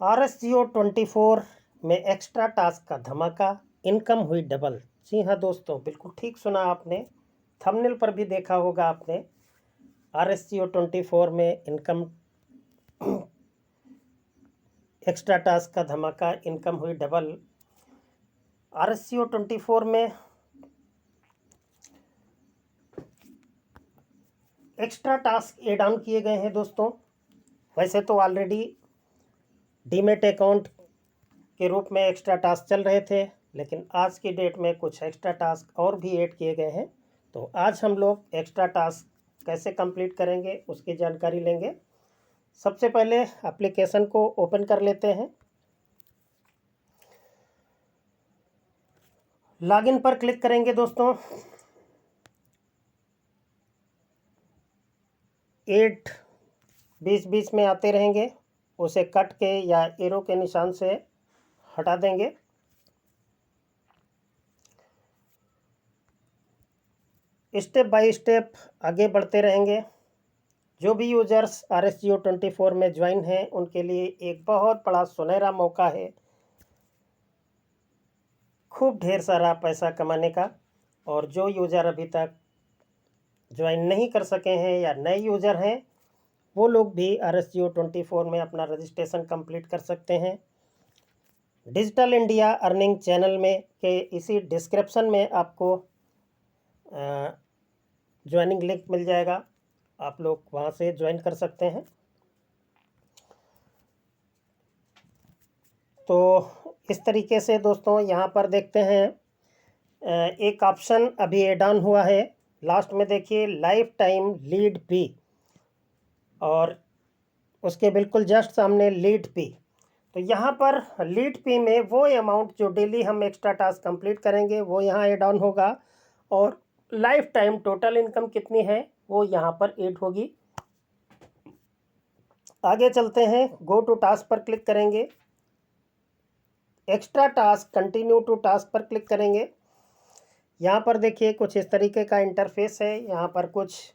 RSGO24 में extra task का धमाका, इनकम हुई डबल। जी हाँ दोस्तों, बिल्कुल ठीक सुना आपने। थंबनेल पर भी देखा होगा आपने। RSGO24 में इनकम एक्स्ट्रा टास्क का धमाका, इनकम हुई डबल। RSGO24 में एक्स्ट्रा टास्क एड ऑन किए गए हैं दोस्तों। वैसे तो ऑलरेडी डीमेट अकाउंट के रूप में एक्स्ट्रा टास्क चल रहे थे, लेकिन आज की डेट में कुछ एक्स्ट्रा टास्क और भी ऐड किए गए हैं। तो आज हम लोग एक्स्ट्रा टास्क कैसे कंप्लीट करेंगे उसकी जानकारी लेंगे। सबसे पहले एप्लीकेशन को ओपन कर लेते हैं। लॉगिन पर क्लिक करेंगे दोस्तों। 8 बीच में आते रहेंगे, उसे कट के या एरो के निशान से हटा देंगे। स्टेप बाय स्टेप आगे बढ़ते रहेंगे। जो भी यूजर्स RSGO24 में ज्वाइन हैं उनके लिए एक बहुत बड़ा सुनहरा मौका है खूब ढेर सारा पैसा कमाने का। और जो यूज़र अभी तक ज्वाइन नहीं कर सके हैं या नए यूज़र हैं, वो लोग भी RSGO24 में अपना रजिस्ट्रेशन कंप्लीट कर सकते हैं। डिजिटल इंडिया अर्निंग चैनल में के इसी डिस्क्रिप्शन में आपको ज्वाइनिंग लिंक मिल जाएगा, आप लोग वहाँ से ज्वाइन कर सकते हैं। तो इस तरीके से दोस्तों यहाँ पर देखते हैं एक ऑप्शन अभी एड ऑन हुआ है। लास्ट में देखिए लाइफ टाइम लीड फी, और उसके बिल्कुल जस्ट सामने लीड फी। तो यहाँ पर लीड फी में वो अमाउंट जो डेली हम एक्स्ट्रा टास्क कंप्लीट करेंगे वो यहाँ एड ऑन होगा, और लाइफ टाइम टोटल इनकम कितनी है वो यहाँ पर ऐड होगी। आगे चलते हैं, गो टू टास्क पर क्लिक करेंगे। Extra task continue to task पर क्लिक करेंगे। यहाँ पर देखिए कुछ इस तरीके का इंटरफेस है। यहाँ पर कुछ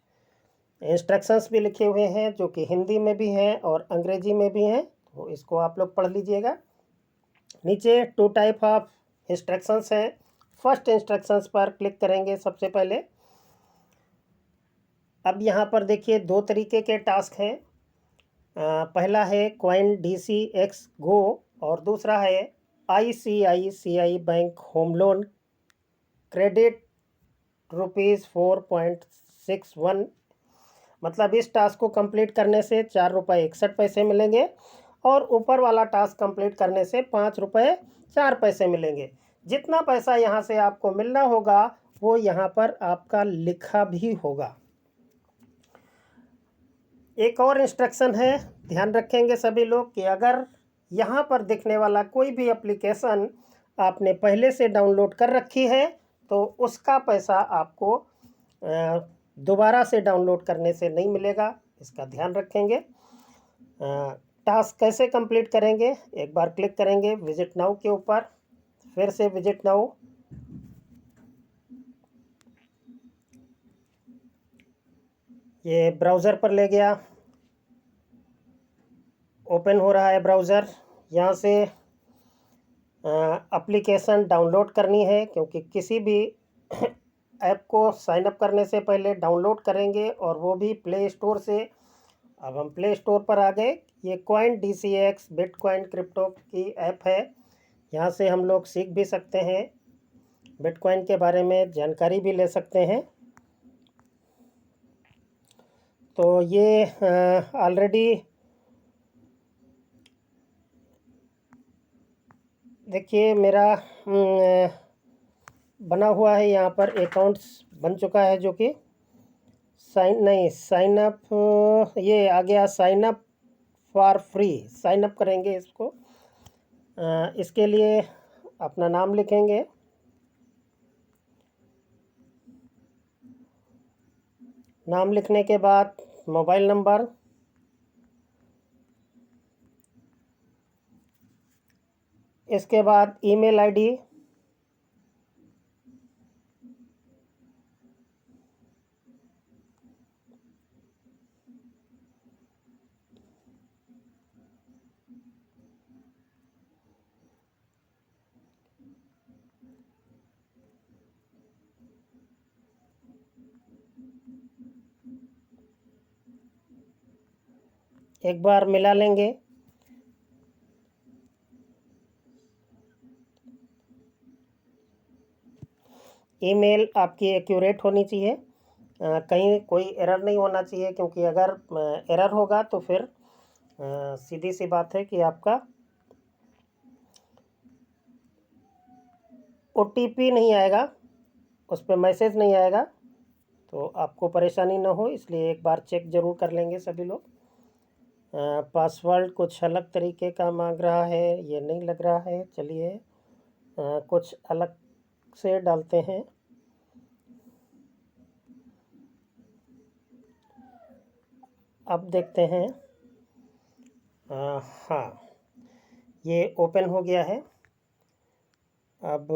इंस्ट्रक्शंस भी लिखे हुए हैं जो कि हिंदी में भी हैं और अंग्रेजी में भी हैं, तो इसको आप लोग पढ़ लीजिएगा। नीचे 2 टाइप ऑफ इंस्ट्रक्शंस हैं। फर्स्ट इंस्ट्रक्शंस पर क्लिक करेंगे सबसे पहले। अब यहाँ पर देखिए 2 तरीके के टास्क हैं। पहला है कॉइन DCX गो और दूसरा है ICICI bank home loan credit ₹4.61। मतलब इस टास्क को कंप्लीट करने से ₹4.61 मिलेंगे, और ऊपर वाला टास्क कंप्लीट करने से ₹5.04 मिलेंगे। जितना पैसा यहाँ से आपको मिलना होगा वो यहाँ पर आपका लिखा भी होगा। एक और इंस्ट्रक्शन है, ध्यान रखेंगे सभी लोग कि अगर यहाँ पर दिखने वाला कोई भी एप्लीकेशन आपने पहले से डाउनलोड कर रखी है तो उसका पैसा आपको दोबारा से डाउनलोड करने से नहीं मिलेगा, इसका ध्यान रखेंगे। टास्क कैसे कंप्लीट करेंगे, एक बार क्लिक करेंगे विजिट नाउ के ऊपर, फिर से विजिट नाउ। ये ब्राउज़र पर ले गया, ओपन हो रहा है ब्राउज़र। यहाँ से एप्लीकेशन डाउनलोड करनी है, क्योंकि किसी भी ऐप को साइन अप करने से पहले डाउनलोड करेंगे, और वो भी प्ले स्टोर से। अब हम प्ले स्टोर पर आ गए। ये कॉइन DCX बिटकॉइन क्रिप्टो की ऐप है। यहाँ से हम लोग सीख भी सकते हैं, बिटकॉइन के बारे में जानकारी भी ले सकते हैं। तो ये ऑलरेडी देखिए मेरा बना हुआ है, यहाँ पर अकाउंट्स बन चुका है, जो कि साइन अप ये आ गया, sign up for free. Sign up करेंगे इसको। इसके लिए अपना नाम लिखेंगे, नाम लिखने के बाद मोबाइल नंबर, इसके बाद ईमेल आईडी, एक बार मिला लेंगे। ईमेल आपकी एक्यूरेट होनी चाहिए, कहीं कोई एरर नहीं होना चाहिए, क्योंकि अगर एरर होगा तो फिर सीधी सी बात है कि आपका OTP नहीं आएगा, उस पर मैसेज नहीं आएगा, तो आपको परेशानी ना हो, इसलिए एक बार चेक ज़रूर कर लेंगे सभी लोग। पासवर्ड कुछ अलग तरीके का मांग रहा है, ये नहीं लग रहा है, चलिए कुछ अलग से डालते हैं। अब देखते हैं। हाँ, ये ओपन हो गया है। अब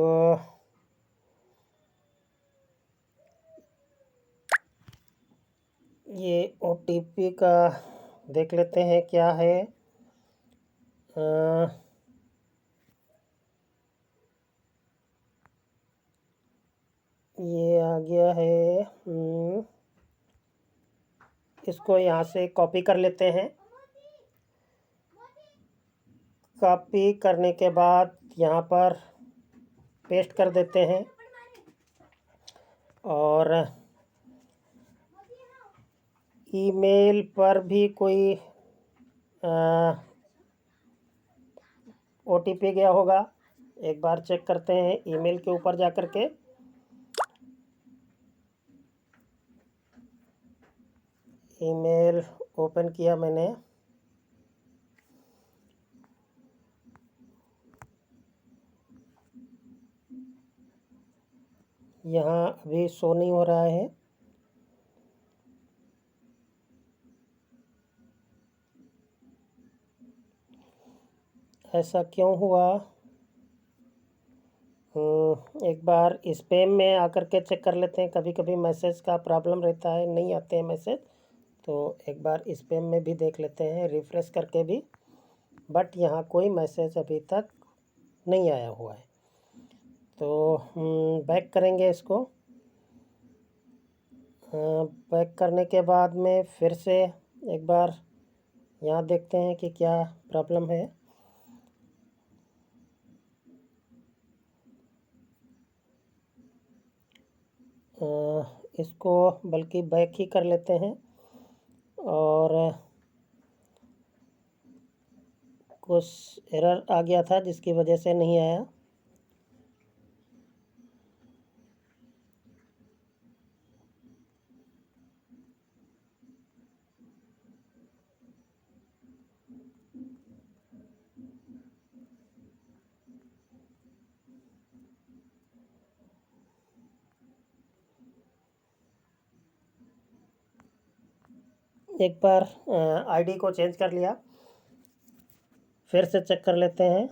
ये OTP का देख लेते हैं क्या है। ये आ गया है। इसको यहाँ से कॉपी कर लेते हैं। कॉपी करने के बाद यहाँ पर पेस्ट कर देते हैं, और ईमेल पर भी कोई OTP गया होगा, एक बार चेक करते हैं ईमेल के ऊपर जा कर के। ईमेल ओपन किया मैंने, यहाँ अभी शो नहीं हो रहा है। ऐसा क्यों हुआ? एक बार स्पैम में आकर के चेक कर लेते हैं, कभी कभी मैसेज का प्रॉब्लम रहता है, नहीं आते हैं मैसेज, तो एक बार स्पैम में भी देख लेते हैं रिफ़्रेश करके भी। बट यहाँ कोई मैसेज अभी तक नहीं आया हुआ है, तो बैक करेंगे इसको। बैक करने के बाद में फिर से एक बार यहाँ देखते हैं कि क्या प्रॉब्लम है। इसको बल्कि बैक ही कर लेते हैं, और कुछ एरर आ गया था जिसकी वजह से नहीं आया। एक बार आईडी को चेंज कर लिया, फिर से चेक कर लेते हैं।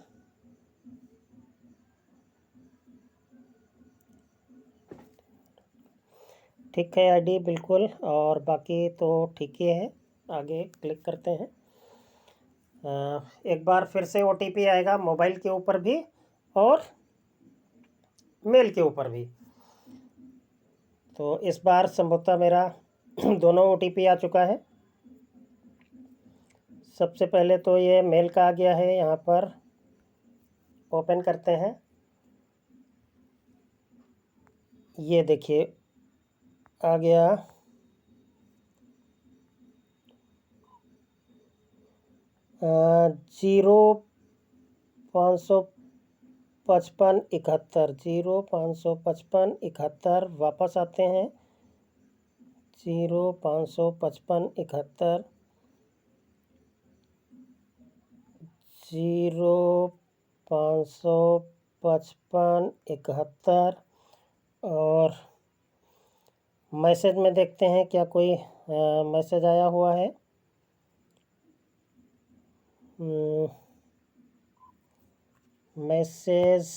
ठीक है आईडी बिल्कुल, और बाकी तो ठीक ही है। आगे क्लिक करते हैं। एक बार फिर से OTP आएगा, मोबाइल के ऊपर भी और मेल के ऊपर भी। तो इस बार संभवतः मेरा दोनों OTP आ चुका है। सबसे पहले तो ये मेल का आ गया है, यहाँ पर ओपन करते हैं। ये देखिए आ गया। 0555 71, 0555 वापस आते हैं। 0555 0555 और मैसेज में देखते हैं क्या कोई मैसेज आया हुआ है। मैसेज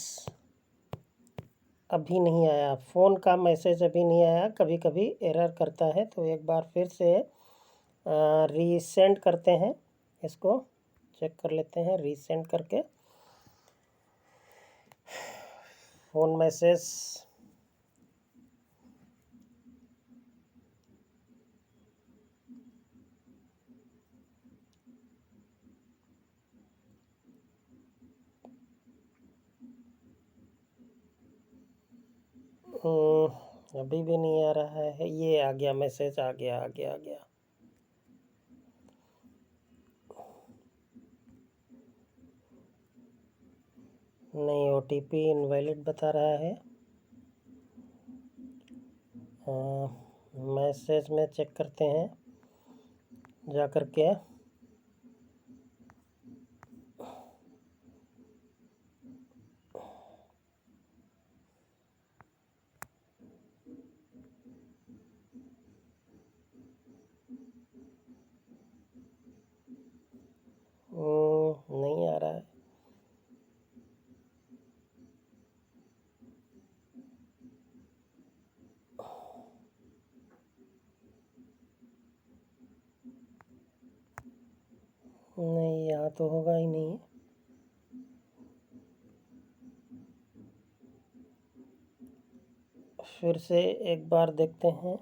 अभी नहीं आया, फ़ोन का मैसेज अभी नहीं आया, कभी कभी एरर करता है, तो एक बार फिर से रीसेंड करते हैं। इसको चेक कर लेते हैं रीसेंड करके। फ़ोन मैसेज अभी भी नहीं आ रहा है। ये आ गया मैसेज, आ गया आ गया आ गया। नहीं, OTP इनवैलिड बता रहा है। मैसेज में चेक करते हैं जा कर के। नहीं आ रहा है। नहीं, यहाँ तो होगा ही नहीं। फिर से एक बार देखते हैं।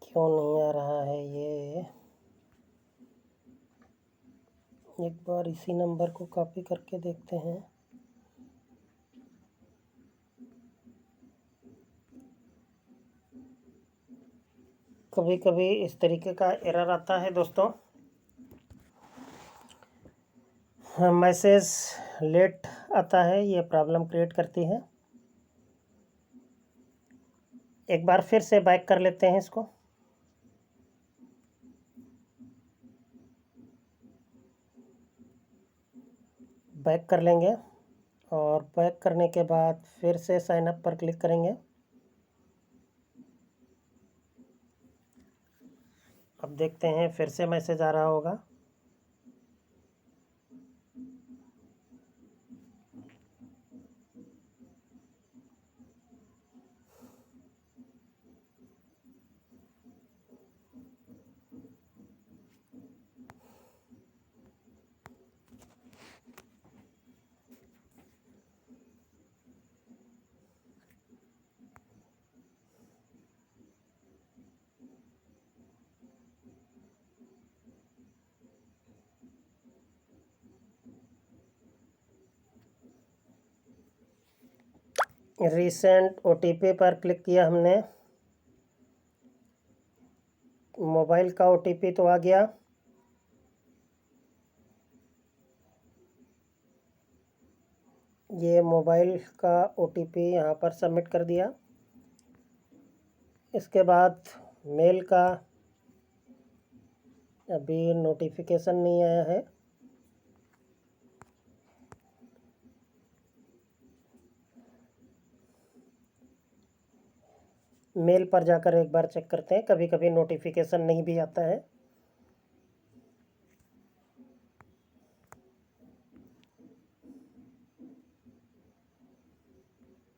क्यों नहीं आ रहा है ये? एक बार इसी नंबर को कॉपी करके देखते हैं। कभी कभी इस तरीके का एरर आता है दोस्तों। मैसेज लेट आता है, ये प्रॉब्लम क्रिएट करती है। एक बार फिर से बैक कर लेते हैं इसको। बैक कर लेंगे और बैक करने के बाद फिर से साइन अप पर क्लिक करेंगे। अब देखते हैं फिर से मैसेज आ रहा होगा। रिसेंट OTP पर क्लिक किया हमने। मोबाइल का OTP तो आ गया। ये मोबाइल का OTP यहाँ पर सबमिट कर दिया। इसके बाद मेल का अभी नोटिफिकेशन नहीं आया है। मेल पर जाकर एक बार चेक करते हैं, कभी कभी नोटिफिकेशन नहीं भी आता है।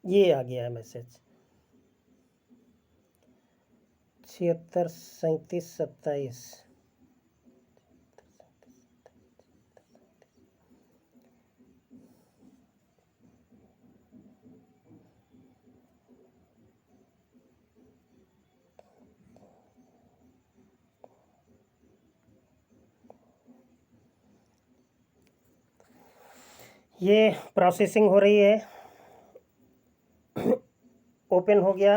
ये आ गया है मैसेज 763727। ये प्रोसेसिंग हो रही है। ओपन हो गया।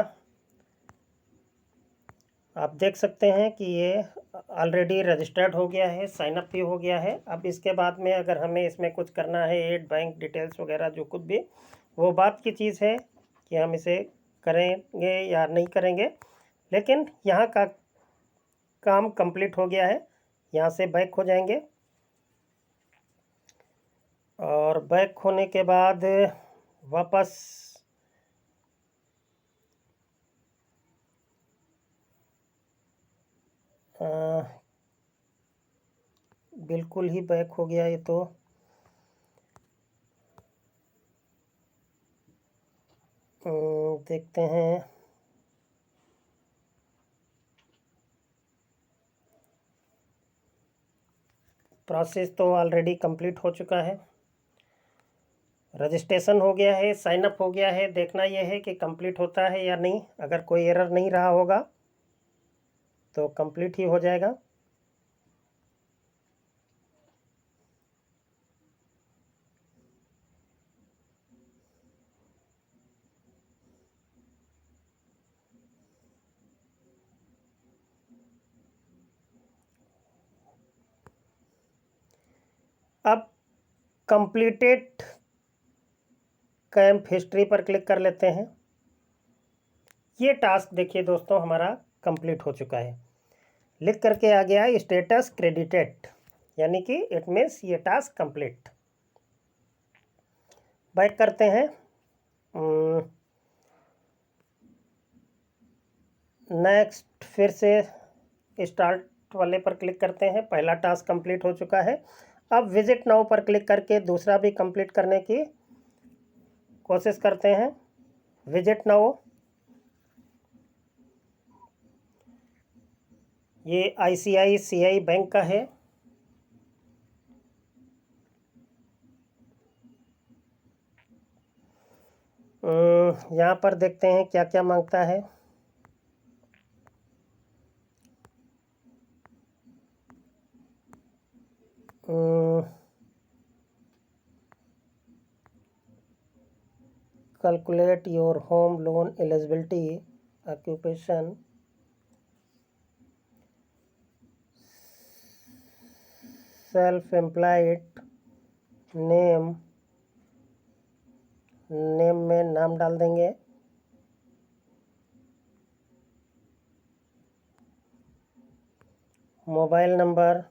आप देख सकते हैं कि ये ऑलरेडी रजिस्टर्ड हो गया है, साइन अप भी हो गया है। अब इसके बाद में अगर हमें इसमें कुछ करना है, ऐड बैंक डिटेल्स वगैरह जो कुछ भी, वो बात की चीज़ है कि हम इसे करेंगे या नहीं करेंगे। लेकिन यहाँ का काम कंप्लीट हो गया है। यहाँ से बैक हो जाएंगे और बैक होने के बाद वापस बिल्कुल ही बैक हो गया ये तो। देखते हैं। प्रोसेस तो ऑलरेडी कंप्लीट हो चुका है, रजिस्ट्रेशन हो गया है, साइन अप हो गया है। देखना यह है कि कंप्लीट होता है या नहीं। अगर कोई एरर नहीं रहा होगा तो कंप्लीट ही हो जाएगा। अब कंप्लीटेड कैंप हिस्ट्री पर क्लिक कर लेते हैं। ये टास्क देखिए दोस्तों हमारा कंप्लीट हो चुका है, लिख करके आ गया स्टेटस क्रेडिटेड, यानी कि इट मीन्स ये टास्क कंप्लीट। बैक करते हैं। नेक्स्ट फिर से स्टार्ट वाले पर क्लिक करते हैं। पहला टास्क कंप्लीट हो चुका है। अब विजिट नाउ पर क्लिक करके दूसरा भी कंप्लीट करने की कोशिश करते हैं। विजिट नाउ, ये ICICI बैंक का है। यहाँ पर देखते हैं क्या क्या मांगता है। Calculate your home loan eligibility, occupation, self employed, name में नाम डाल देंगे। Mobile number,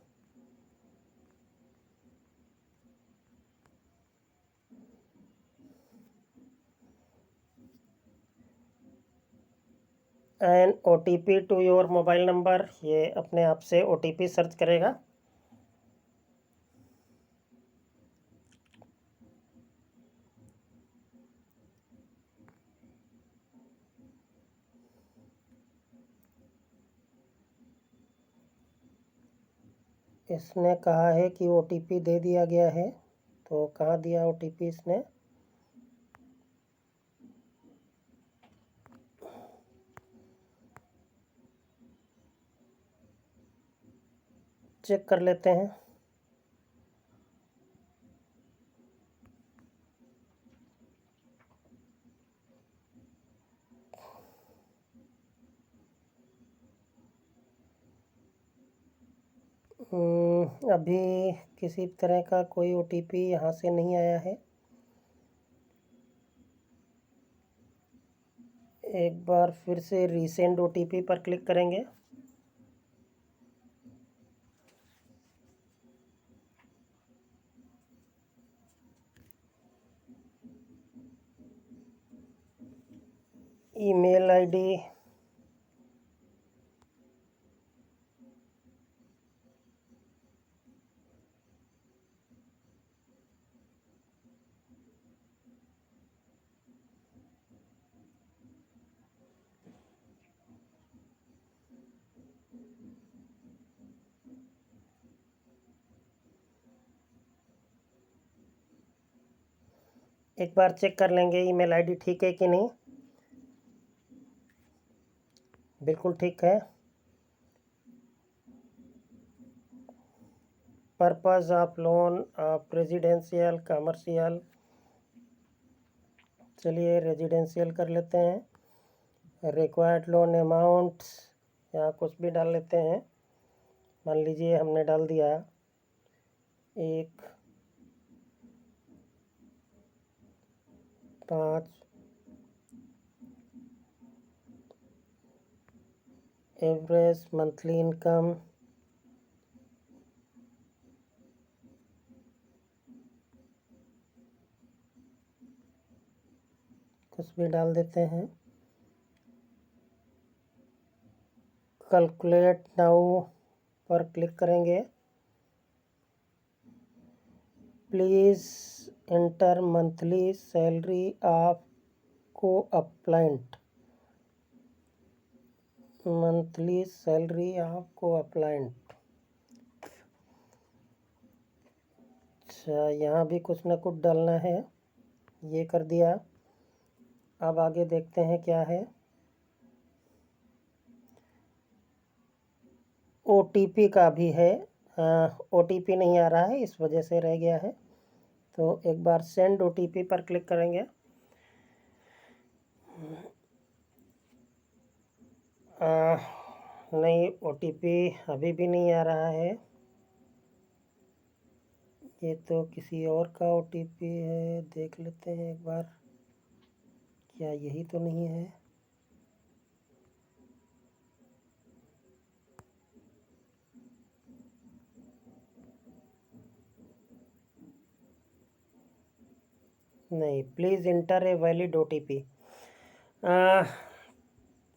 and OTP to your mobile number. ये अपने आप से OTP सर्च करेगा। इसने कहा है कि OTP दे दिया गया है, तो कहाँ दिया OTP इसने? चेक कर लेते हैं। अभी किसी तरह का कोई OTP यहाँ से नहीं आया है। एक बार फिर से रीसेंड OTP पर क्लिक करेंगे। ईमेल ID, एक बार चेक कर लेंगे ईमेल ID ठीक है कि नहीं। बिल्कुल ठीक है। Purpose of loan of residential commercial, चलिए रेजिडेंशियल कर लेते हैं। रिक्वायर्ड लोन अमाउंट, यहाँ कुछ भी डाल लेते हैं। मान लीजिए हमने डाल दिया 1.5, एवरेज मंथली इनकम, कुछ भी डाल देते हैं। कैलकुलेट नाउ पर क्लिक करेंगे। Please enter monthly salary of आपको अप्लाइंट मंथली सैलरी आपको अप्लाइंट। अच्छा, यहाँ भी कुछ ना कुछ डालना है, ये कर दिया। अब आगे देखते हैं क्या है। OTP का भी है, OTP नहीं आ रहा है, इस वजह से रह गया है। तो एक बार सेंड OTP पर क्लिक करेंगे। नहीं, OTP अभी भी नहीं आ रहा है। ये तो किसी और का OTP है, देख लेते हैं एक बार, क्या यही तो नहीं है। नहीं, please inter a valid OTP।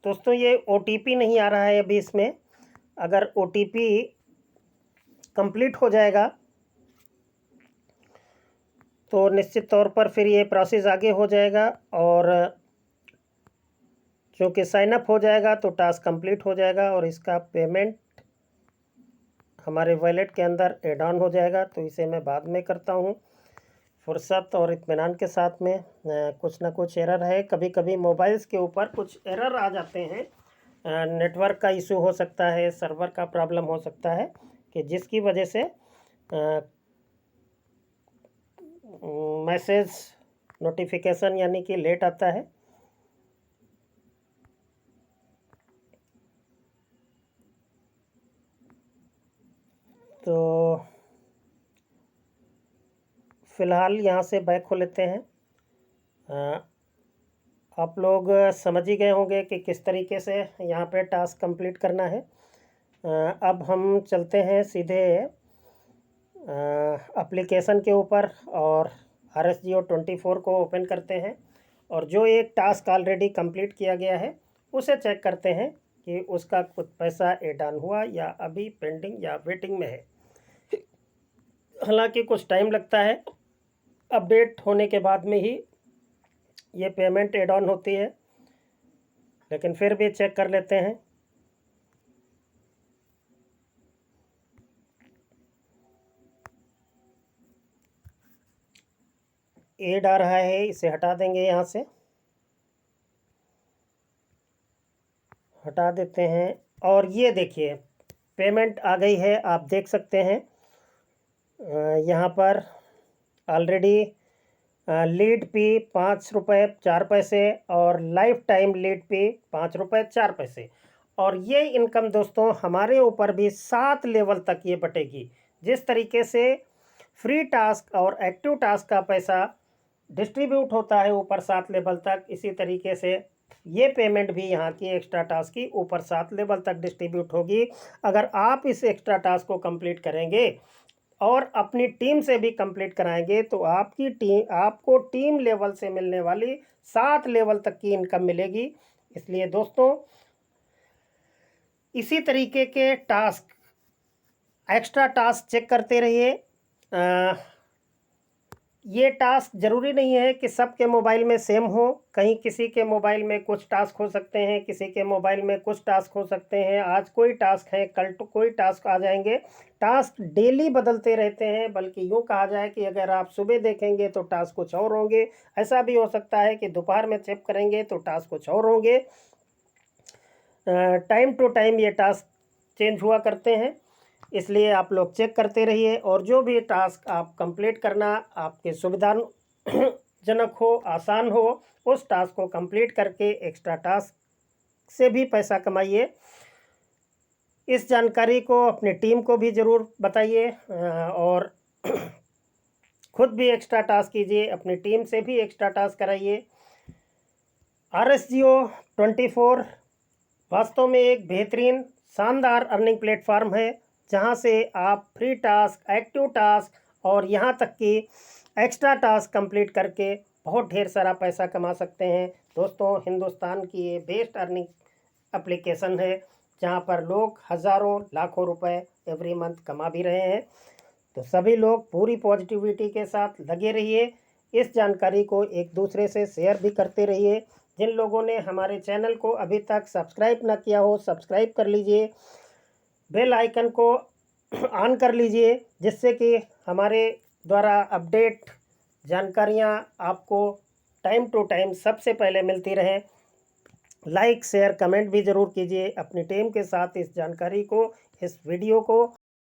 दोस्तों, ये OTP नहीं आ रहा है अभी इसमें। अगर OTP कंप्लीट हो जाएगा तो निश्चित तौर पर फिर ये प्रोसेस आगे हो जाएगा, और क्योंकि साइन अप हो जाएगा तो टास्क कंप्लीट हो जाएगा और इसका पेमेंट हमारे वॉलेट के अंदर ऐड ऑन हो जाएगा। तो इसे मैं बाद में करता हूँ फुर्सत और इत्मीनान के साथ में। कुछ ना कुछ एरर है, कभी कभी मोबाइल्स के ऊपर कुछ एरर आ जाते हैं। नेटवर्क का इशू हो सकता है, सर्वर का प्रॉब्लम हो सकता है, कि जिसकी वजह से मैसेज नोटिफिकेशन यानी कि लेट आता है। तो फ़िलहाल यहाँ से बैक हो लेते हैं। आप लोग समझ ही गए होंगे कि किस तरीके से यहाँ पे टास्क कंप्लीट करना है। अब हम चलते हैं सीधे एप्लीकेशन के ऊपर और RSGO 24 को ओपन करते हैं, और जो एक टास्क ऑलरेडी कंप्लीट किया गया है उसे चेक करते हैं कि उसका कुछ पैसा ऐड ऑन हुआ या अभी पेंडिंग या वेटिंग में है। हालांकि कुछ टाइम लगता है, अपडेट होने के बाद में ही ये पेमेंट ऐड ऑन होती है, लेकिन फिर भी चेक कर लेते हैं। ऐड आ रहा है, इसे हटा देंगे, यहाँ से हटा देते हैं। और ये देखिए पेमेंट आ गई है, आप देख सकते हैं यहाँ पर ऑलरेडी लीड फी 5 रुपये 4 पैसे और लाइफ टाइम लीड फी 5 रुपये 4 पैसे। और ये इनकम दोस्तों हमारे ऊपर भी 7 लेवल तक ये बटेगी। जिस तरीके से फ्री टास्क और एक्टिव टास्क का पैसा डिस्ट्रीब्यूट होता है ऊपर 7 लेवल तक, इसी तरीके से ये पेमेंट भी यहाँ की एक्स्ट्रा टास्क की ऊपर 7 लेवल तक डिस्ट्रीब्यूट होगी। अगर आप इस एक्स्ट्रा टास्क को कंप्लीट करेंगे और अपनी टीम से भी कंप्लीट कराएंगे तो आपको टीम लेवल से मिलने वाली 7 लेवल तक की इनकम मिलेगी। इसलिए दोस्तों इसी तरीके के टास्क, एक्स्ट्रा टास्क चेक करते रहिए। ये टास्क ज़रूरी नहीं है कि सबके मोबाइल में सेम हो, कहीं किसी के मोबाइल में कुछ टास्क हो सकते हैं, किसी के मोबाइल में कुछ टास्क हो सकते हैं। आज कोई टास्क है, कल तो कोई टास्क आ जाएंगे। टास्क डेली बदलते रहते हैं, बल्कि यूँ कहा जाए कि अगर आप सुबह देखेंगे तो टास्क कुछ और होंगे, ऐसा भी हो सकता है कि दोपहर में चेक करेंगे तो टास्क कुछ और होंगे। टाइम टू टाइम ये टास्क चेंज हुआ करते हैं, इसलिए आप लोग चेक करते रहिए। और जो भी टास्क आप कंप्लीट करना आपके सुविधाजनक हो, आसान हो, उस टास्क को कंप्लीट करके एक्स्ट्रा टास्क से भी पैसा कमाइए। इस जानकारी को अपनी टीम को भी ज़रूर बताइए, और खुद भी एक्स्ट्रा टास्क कीजिए, अपनी टीम से भी एक्स्ट्रा टास्क कराइए। RSGO 24 वास्तव में एक बेहतरीन शानदार अर्निंग प्लेटफार्म है, जहां से आप फ्री टास्क, एक्टिव टास्क और यहां तक कि एक्स्ट्रा टास्क कंप्लीट करके बहुत ढेर सारा पैसा कमा सकते हैं। दोस्तों, हिंदुस्तान की ये बेस्ट अर्निंग एप्लीकेशन है, जहां पर लोग हज़ारों लाखों रुपए एवरी मंथ कमा भी रहे हैं। तो सभी लोग पूरी पॉजिटिविटी के साथ लगे रहिए। इस जानकारी को एक दूसरे से शेयर भी करते रहिए। जिन लोगों ने हमारे चैनल को अभी तक सब्सक्राइब ना किया हो, सब्सक्राइब कर लीजिए, बेल आइकन को ऑन कर लीजिए, जिससे कि हमारे द्वारा अपडेट जानकारियां आपको टाइम टू टाइम सबसे पहले मिलती रहें। लाइक शेयर कमेंट भी ज़रूर कीजिए अपनी टीम के साथ इस जानकारी को, इस वीडियो को।